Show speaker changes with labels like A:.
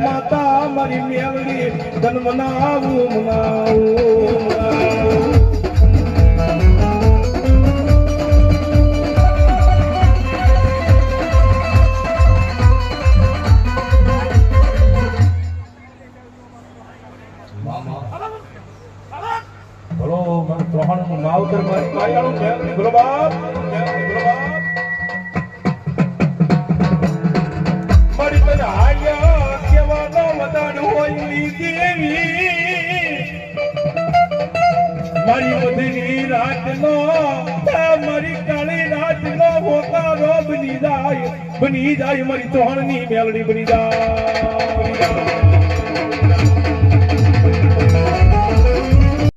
A: માતા મારી મેવડી ધન મનાવું મનાવું બોલો મને ત્રણ માવતર મારી કાયાળું મેવડી બોલો બાપ બોલો બાપ મારી તને આયા કેવાનો વદાડો હોય દેવી મારી વધની રાતનો મારી કાળી રાતનો હોતારો બની જાય મારી ત્રણની મેલડી બની જાય